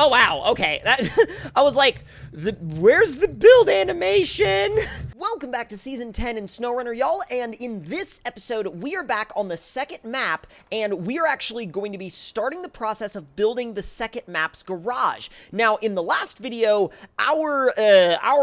Oh, wow. Okay. I was like, where's the build animation? Welcome back to Season 10 in SnowRunner, y'all, and in this episode, we are back on the second map, and we are actually going to be starting the process of building the second map's garage. Now, in the last video, our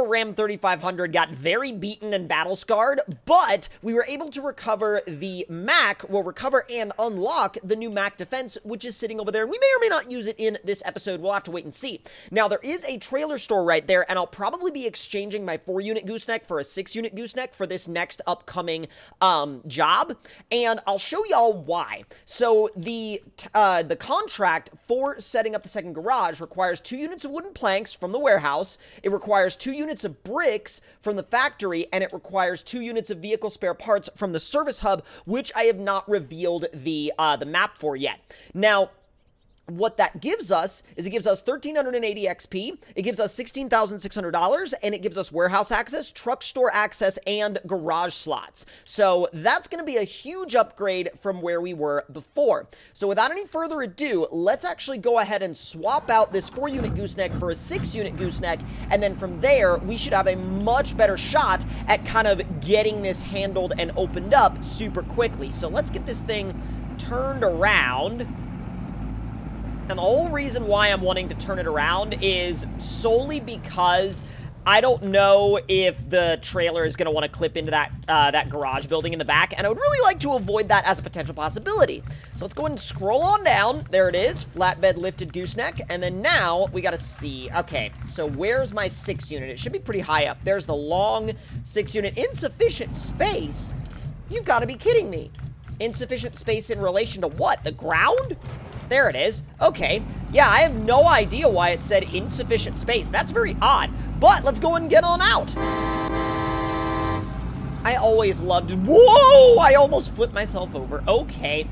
Ram 3500 got very beaten and battle-scarred, but we were able to recover the Mac, recover and unlock the new Mac defense, which is sitting over there, and we may or may not use it in this episode. We'll have to wait and see. Now, there is a trailer store right there, and I'll probably be exchanging my 4-unit gooseneck for a 6-unit gooseneck for this next upcoming job, and I'll show y'all why. So the contract for setting up the second garage requires 2 units of wooden planks from the warehouse, it requires 2 units of bricks from the factory, and it requires 2 units of vehicle spare parts from the service hub, which I have not revealed the map for yet. Now, what that gives us is it gives us 1,380 XP, it gives us $16,600, and it gives us warehouse access, truck store access, and garage slots. So that's going to be a huge upgrade from where we were before. So without any further ado, let's actually go ahead and swap out this 4-unit gooseneck for a 6-unit gooseneck, and then from there, we should have a much better shot at kind of getting this handled and opened up super quickly. So let's get this thing turned around. And the whole reason why I'm wanting to turn it around is solely because I don't know if the trailer is going to want to clip into that garage building in the back, and I would really like to avoid that as a potential possibility. So let's go ahead and scroll on down. There it is, flatbed lifted gooseneck, and then now we got to see. Okay, so where's my 6-unit? It should be pretty high up. There's the long 6-unit. Insufficient space? You've got to be kidding me. Insufficient space in relation to what? The ground? There it is. Okay. Yeah, I have no idea why it said insufficient space. That's very odd. But let's go and get on out. I always loved... Whoa! I almost flipped myself over. Okay.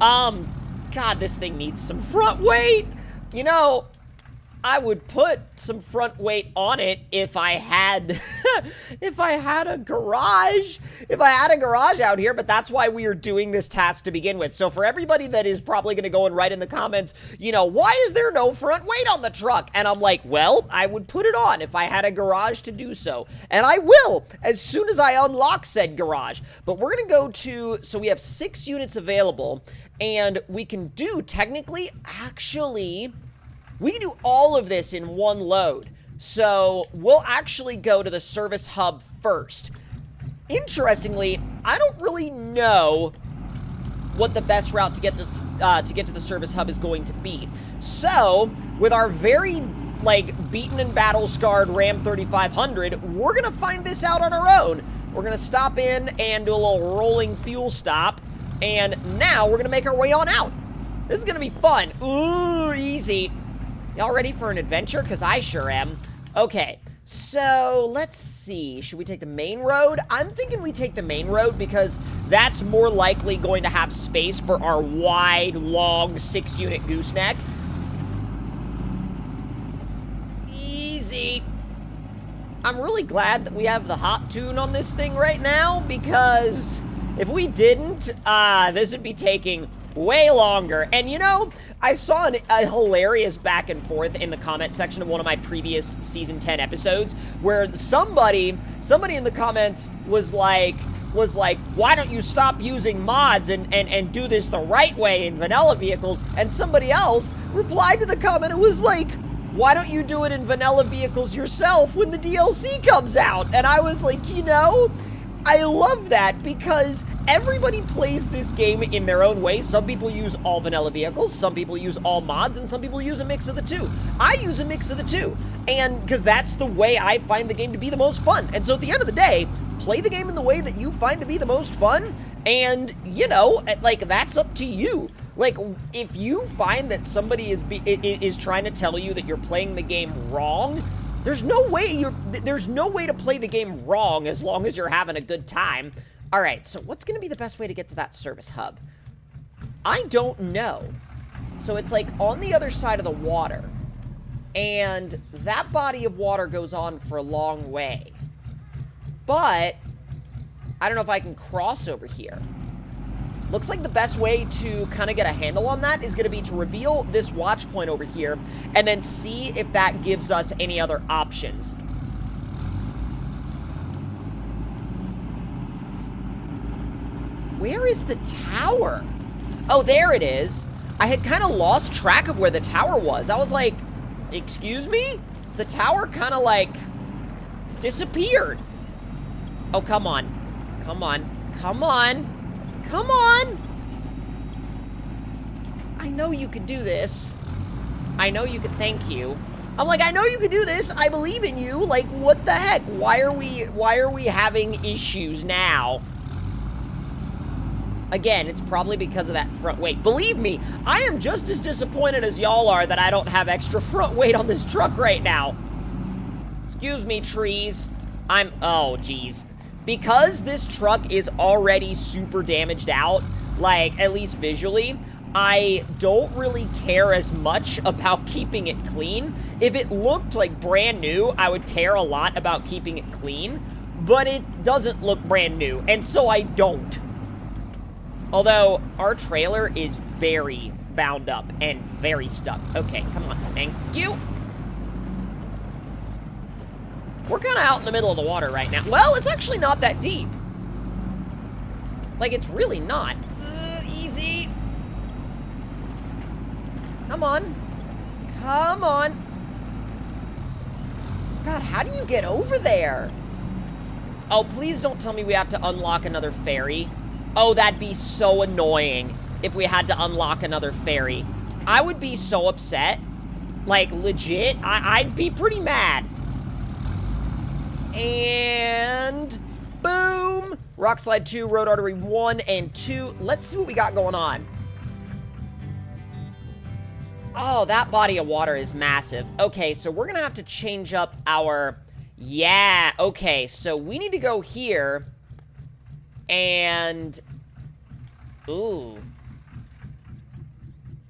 God, this thing needs some front weight. You know, I would put some front weight on it if I had if I had a garage. If I had a garage out here, but that's why we are doing this task to begin with. So for everybody that is probably going to go and write in the comments, you know, why is there no front weight on the truck? And I'm like, well, I would put it on if I had a garage to do so. And I will as soon as I unlock said garage. But we're going to go to, so we have 6 units available, and we can do technically, actually... we can do all of this in one load. So we'll actually go to the service hub first. Interestingly, I don't really know what the best route to get to the service hub is going to be. So with our very beaten and battle scarred Ram 3500, we're gonna find this out on our own. We're gonna stop in and do a little rolling fuel stop, and now we're gonna make our way on out. This is gonna be fun. Ooh, easy. Y'all ready for an adventure? Because I sure am. Okay, so let's see. Should we take the main road? I'm thinking we take the main road because that's more likely going to have space for our wide, long 6-unit gooseneck. Easy. I'm really glad that we have the hot tune on this thing right now, because if we didn't, this would be taking way longer. And you know, I saw a hilarious back and forth in the comment section of one of my previous Season 10 episodes where somebody in the comments was like, why don't you stop using mods and do this the right way in vanilla vehicles? And somebody else replied to the comment and was like, why don't you do it in vanilla vehicles yourself when the DLC comes out? And I was like, you know, I love that because everybody plays this game in their own way. Some people use all vanilla vehicles, some people use all mods, and some people use a mix of the two. I use a mix of the two, and because that's the way I find the game to be the most fun. And so at the end of the day, play the game in the way that you find to be the most fun, and, you know, that's up to you. If you find that somebody is trying to tell you that you're playing the game wrong, there's no way to play the game wrong as long as you're having a good time. All right, so what's going to be the best way to get to that service hub? I don't know. So it's on the other side of the water, and that body of water goes on for a long way. But I don't know if I can cross over here. Looks like the best way to kind of get a handle on that is going to be to reveal this watch point over here and then see if that gives us any other options. Where is the tower? Oh, there it is. I had kind of lost track of where the tower was. I was like, excuse me? The tower kind of like disappeared. Oh, come on. Come on. Come on. Come on! I know you could do this. I know you could, thank you. I'm like, I know you could do this. I believe in you. Like, what the heck? Why are we having issues now? Again, it's probably because of that front weight. Believe me, I am just as disappointed as y'all are that I don't have extra front weight on this truck right now. Excuse me, trees. Oh, geez. Because this truck is already super damaged out, like, at least visually, I don't really care as much about keeping it clean. If it looked like brand new, I would care a lot about keeping it clean, but it doesn't look brand new, and so I don't. Although, our trailer is very bound up and very stuck. Okay, come on, thank you. We're kind of out in the middle of the water right now. Well, it's actually not that deep. Like, it's really not. Easy. Come on. Come on. God, how do you get over there? Oh, please don't tell me we have to unlock another ferry. Oh, that'd be so annoying if we had to unlock another ferry. I would be so upset. Like, legit, I'd be pretty mad. And boom! Rock Slide 2, Road Artery 1 and 2. Let's see what we got going on. Oh, that body of water is massive. Okay, so we're gonna have to change up our... Yeah, okay, so we need to go here. And... Ooh.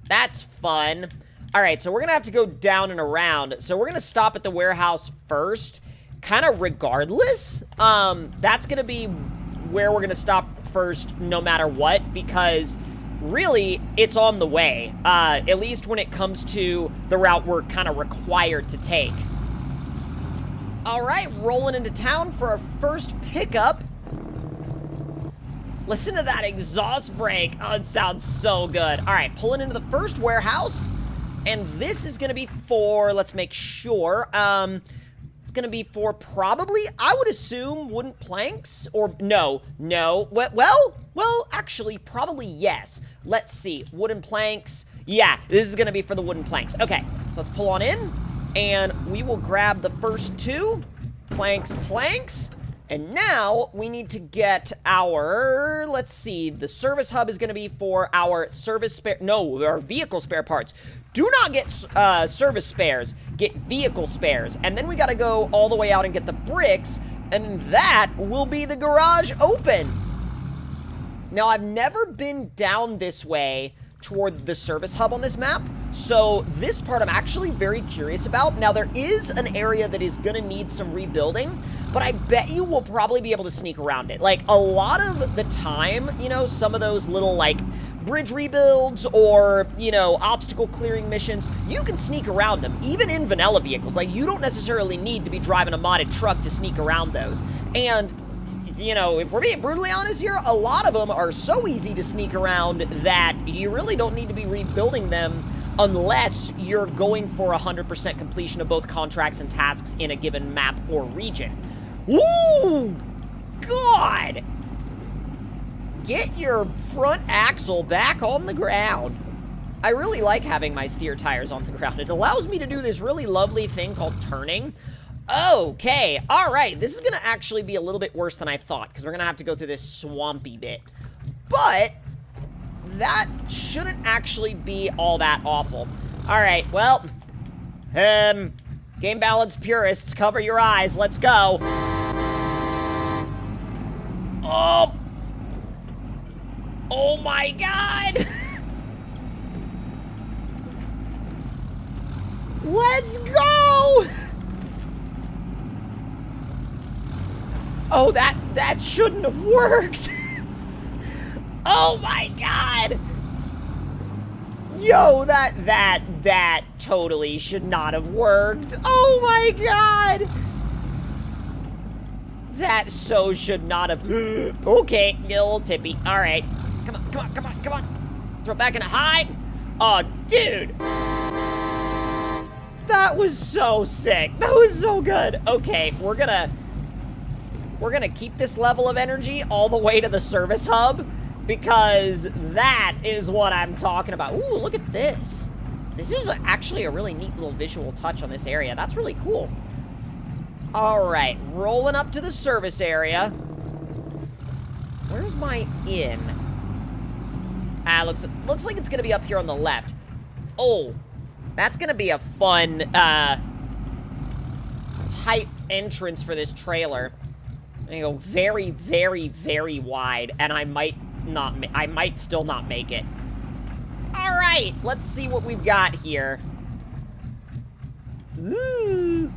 That's fun. Alright, so we're gonna have to go down and around. So we're gonna stop at the warehouse first. Kind of regardless, that's gonna be where we're gonna stop first no matter what, because really it's on the way, at least when it comes to the route we're kind of required to take. All right, rolling into town for our first pickup. Listen to that exhaust brake. Oh, it sounds so good. All right, pulling into the first warehouse, and this is gonna be for, let's make sure, it's gonna be for probably, I would assume, wooden planks, or no, well, actually, probably yes. Let's see, wooden planks. Yeah, this is gonna be for the wooden planks. Okay, so let's pull on in, and we will grab the first two planks, and now we need to get our, let's see, the service hub is gonna be for our our vehicle spare parts. Do not get service spares, get vehicle spares. And then we gotta go all the way out and get the bricks, and that will be the garage open. Now, I've never been down this way toward the service hub on this map, so this part I'm actually very curious about. Now, there is an area that is gonna need some rebuilding, but I bet you we'll probably be able to sneak around it. Like, a lot of the time, you know, some of those little, like, bridge rebuilds or, you know, obstacle clearing missions, you can sneak around them, even in vanilla vehicles. Like, you don't necessarily need to be driving a modded truck to sneak around those. And, you know, if we're being brutally honest here, a lot of them are so easy to sneak around that you really don't need to be rebuilding them unless you're going for 100% completion of both contracts and tasks in a given map or region. Ooh! God! Get your front axle back on the ground. I really like having my steer tires on the ground. It allows me to do this really lovely thing called turning. Okay, all right. This is gonna actually be a little bit worse than I thought, because we're gonna have to go through this swampy bit. But that shouldn't actually be all that awful. All right, well, game balance purists, cover your eyes. Let's go. Oh! Oh my God! Let's go! Oh, that shouldn't have worked. Oh my god! Yo, that totally should not have worked. Oh my god! That so should not have. Okay, get a little tippy. All right. Come on, come on, come on, come on. Throw it back in a hide. Oh, dude. That was so sick. That was so good. Okay, we're gonna keep this level of energy all the way to the service hub because that is what I'm talking about. Ooh, look at this. This is actually a really neat little visual touch on this area. That's really cool. All right, rolling up to the service area. Where's my inn? Ah, looks like it's gonna be up here on the left. Oh, that's gonna be a fun, tight entrance for this trailer. I'm gonna go very, very, very wide, and I might still not make it. All right, let's see what we've got here. Ooh.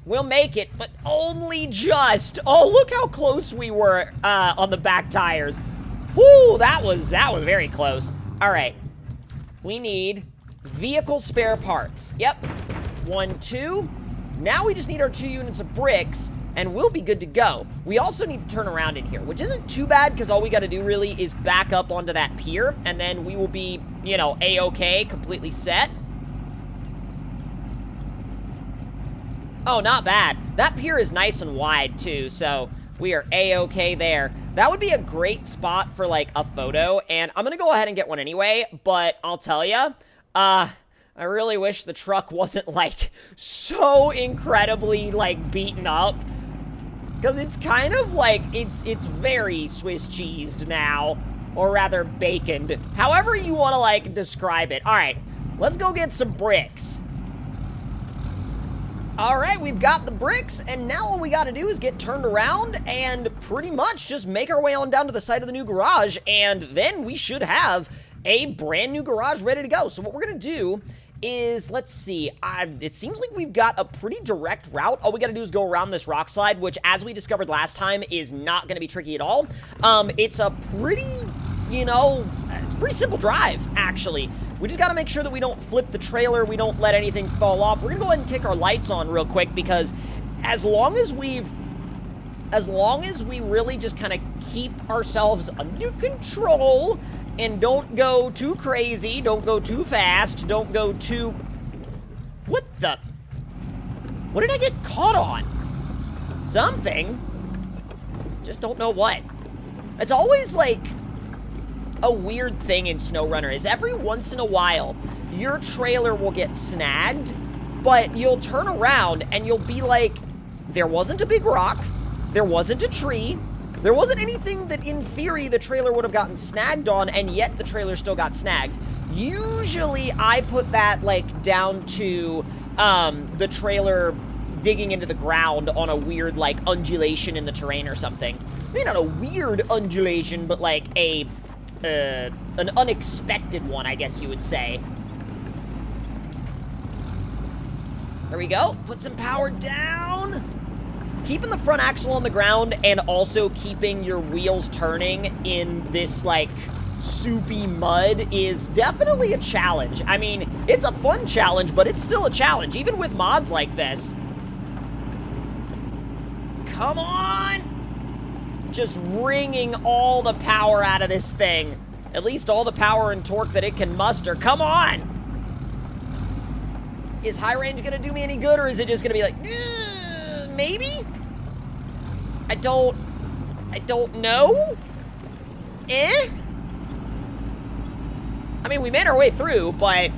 We'll make it, but only just. Oh, look how close we were on the back tires. Woo, that was very close. All right, we need vehicle spare parts. Yep, 1, 2. Now we just need our 2 units of bricks, and we'll be good to go. We also need to turn around in here, which isn't too bad because all we got to do really is back up onto that pier, and then we will be, you know, A-okay, completely set. Oh, not bad. That pier is nice and wide, too, so we are A-okay there. That would be a great spot for, like, a photo, and I'm gonna go ahead and get one anyway, but I'll tell ya, I really wish the truck wasn't, like, so incredibly, like, beaten up, because it's kind of, like, it's very Swiss cheesed now, or rather baconed, however you want to, like, describe it. All right, let's go get some bricks. All right, we've got the bricks, and now all we got to do is get turned around and pretty much just make our way on down to the site of the new garage, and then we should have a brand new garage ready to go. So what we're going to do is, let's see, it seems like we've got a pretty direct route. All we got to do is go around this rock slide, which, as we discovered last time, is not going to be tricky at all. It's a pretty, you know, it's a pretty simple drive, actually. We just got to make sure that we don't flip the trailer, we don't let anything fall off. We're going to go ahead and kick our lights on real quick because as long as we really just kind of keep ourselves under control and don't go too crazy, don't go too fast, don't go too... What did I get caught on? Something. Just don't know what. It's always like a weird thing in SnowRunner is every once in a while, your trailer will get snagged, but you'll turn around and you'll be like, there wasn't a big rock, there wasn't a tree, there wasn't anything that in theory the trailer would have gotten snagged on, and yet the trailer still got snagged. Usually I put that like down to the trailer digging into the ground on a weird like undulation in the terrain or something. Maybe not a weird undulation, but like an unexpected one, I guess you would say. There we go. Put some power down. Keeping the front axle on the ground and also keeping your wheels turning in this, like, soupy mud is definitely a challenge. I mean, it's a fun challenge, but it's still a challenge, even with mods like this. Come on! Just wringing all the power out of this thing. At least all the power and torque that it can muster. Come on! Is high range gonna do me any good, or is it just gonna be like, maybe? I don't know? I mean, we made our way through, but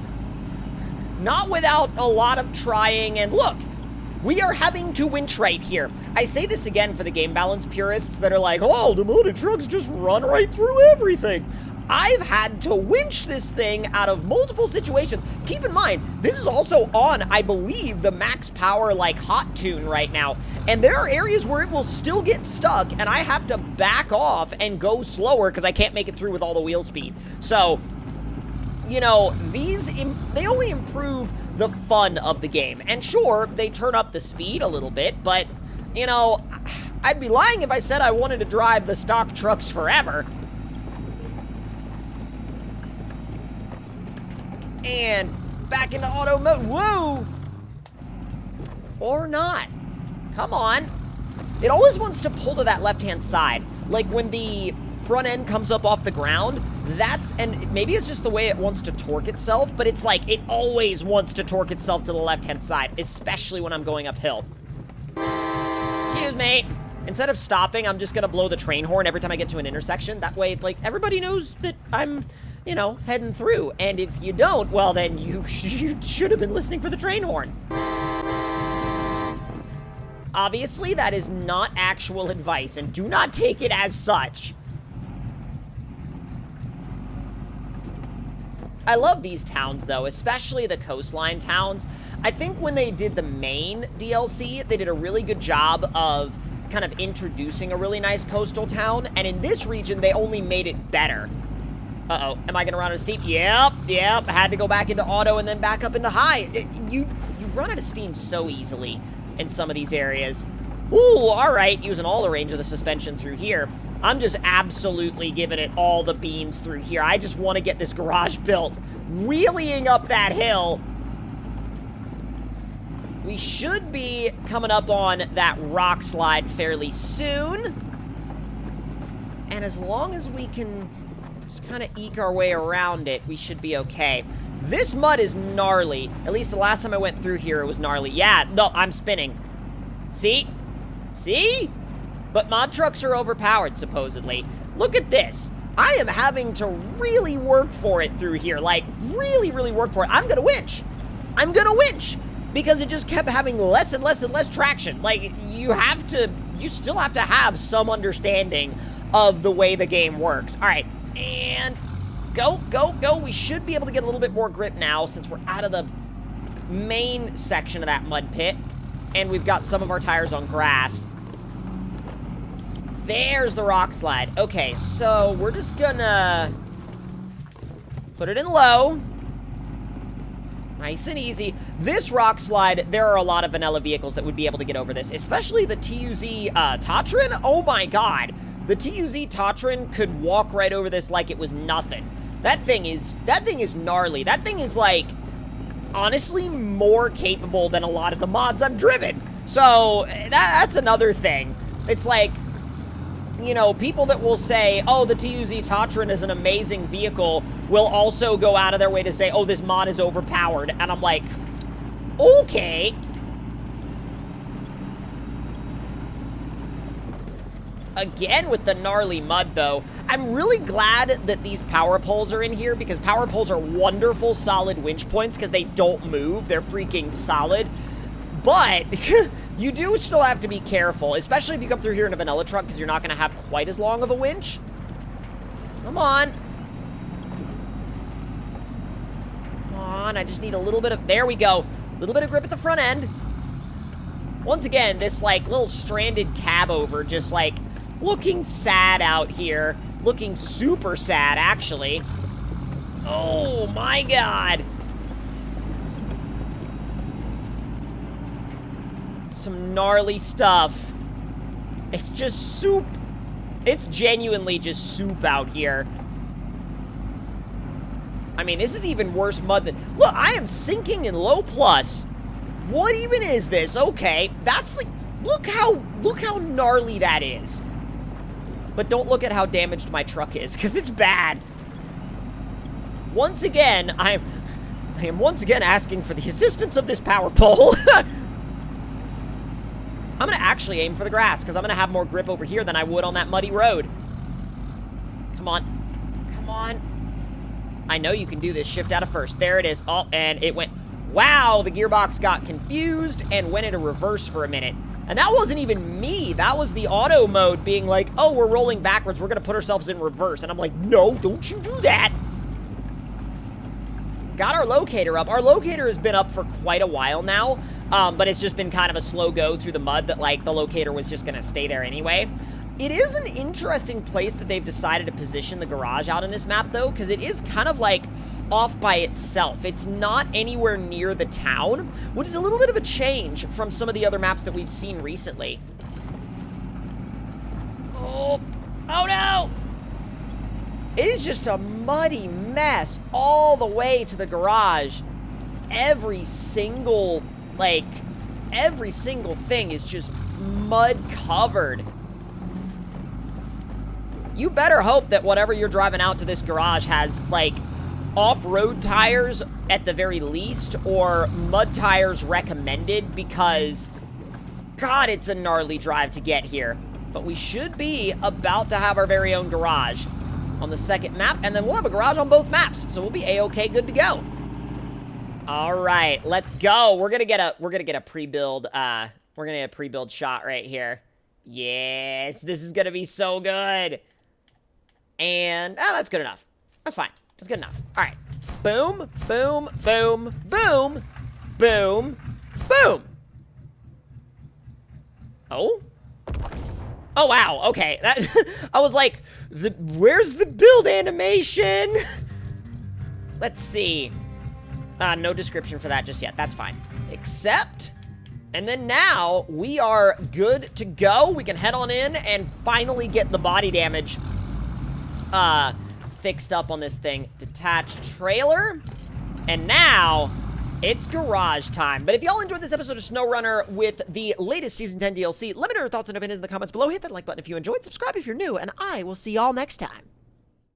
not without a lot of trying, and look, we are having to winch right here. I say this again for the game balance purists that are like, oh, the modded trucks just run right through everything. I've had to winch this thing out of multiple situations. Keep in mind, this is also on, I believe, the max power, like, hot tune right now. And there are areas where it will still get stuck, and I have to back off and go slower because I can't make it through with all the wheel speed. So, you know, they only improve the fun of the game. And sure, they turn up the speed a little bit, but, you know, I'd be lying if I said I wanted to drive the stock trucks forever. And back into auto mode. Whoa! Or not. Come on. It always wants to pull to that left-hand side. Like when the front end comes up off the ground, and maybe it's just the way it wants to torque itself, but it's like it always wants to torque itself to the left-hand side, especially when I'm going uphill. Excuse me. Instead of stopping, I'm just gonna blow the train horn every time I get to an intersection. That way, like, everybody knows that I'm, you know, heading through. And if you don't, well, then you should have been listening for the train horn. Obviously, that is not actual advice, and do not take it as such. I love these towns, though, especially the coastline towns. I think when they did the main DLC, they did a really good job of kind of introducing a really nice coastal town, and in this region, they only made it better. Uh-oh, am I gonna run out of steam? Yep, I had to go back into auto and then back up into high. You run out of steam so easily in some of these areas. Ooh, all right, using all the range of the suspension through here. I'm just absolutely giving it all the beans through here. I just want to get this garage built. Wheeling up that hill. We should be coming up on that rock slide fairly soon. And as long as we can just kind of eke our way around it, we should be okay. This mud is gnarly. At least the last time I went through here, it was gnarly. Yeah, no, I'm spinning. See? See? But mod trucks are overpowered, supposedly. Look at this. I am having to really work for it through here. Like, really, really work for it. I'm gonna winch. I'm gonna winch. Because it just kept having less and less and less traction. Like, you still have to have some understanding of the way the game works. All right, and go, go, go. We should be able to get a little bit more grip now since we're out of the main section of that mud pit. And we've got some of our tires on grass. There's the rock slide. Okay, so we're just gonna put it in low. Nice and easy. This rock slide, there are a lot of vanilla vehicles that would be able to get over this, especially the TUZ Tatran. Oh my god. The TUZ Tatran could walk right over this like it was nothing. That thing is gnarly. That thing is, like, honestly more capable than a lot of the mods I've driven. So that's another thing. It's like, you know, people that will say, oh, the TUZ Tatran is an amazing vehicle, will also go out of their way to say, oh, this mod is overpowered. And I'm like, okay. Again with the gnarly mud, though. I'm really glad that these power poles are in here, because power poles are wonderful solid winch points because they don't move. They're freaking solid. But you do still have to be careful, especially if you come through here in a vanilla truck, because you're not going to have quite as long of a winch. Come on. Come on, I just need a little bit of, there we go. A little bit of grip at the front end. Once again, this, like, little stranded cab over, just, like, looking sad out here. Looking super sad, actually. Oh, my God. Some gnarly stuff. It's just soup. It's genuinely just soup out here. I mean, this is even worse mud than... Look, I am sinking in low plus. What even is this? Okay, that's like... Look how gnarly that is. But don't look at how damaged my truck is, because it's bad. Once again, I am once again asking for the assistance of this power pole. I'm going to actually aim for the grass, because I'm going to have more grip over here than I would on that muddy road. Come on. Come on. I know you can do this. Shift out of first. There it is. Oh, and it went... Wow, the gearbox got confused and went into reverse for a minute. And that wasn't even me. That was the auto mode being like, oh, we're rolling backwards. We're going to put ourselves in reverse. And I'm like, no, don't you do that. Got our locator up. Our locator has been up for quite a while now. But it's just been kind of a slow go through the mud that, like, the locator was just going to stay there anyway. It is an interesting place that they've decided to position the garage out in this map, though, because it is kind of, like, off by itself. It's not anywhere near the town, which is a little bit of a change from some of the other maps that we've seen recently. Oh, oh no! It is just a muddy mess all the way to the garage. Every single thing is just mud covered. You better hope that whatever you're driving out to this garage has, like, off-road tires at the very least, or mud tires recommended, because, God, it's a gnarly drive to get here. But we should be about to have our very own garage on the second map, and then we'll have a garage on both maps, so we'll be a-okay, good to go. All right, let's go. We're gonna get a pre-build. We're gonna get a pre-build shot right here. Yes, this is gonna be so good. And that's good enough. That's fine. That's good enough. All right. Boom, boom, boom, boom, boom, boom. Oh. Oh wow. Okay. That I was like, where's the build animation? Let's see. No description for that just yet. That's fine. Accept. And then now we are good to go. We can head on in and finally get the body damage fixed up on this thing. Detached trailer. And now it's garage time. But if y'all enjoyed this episode of SnowRunner with the latest Season 10 DLC, let me know your thoughts and opinions in the comments below. Hit that like button if you enjoyed. Subscribe if you're new. And I will see y'all next time.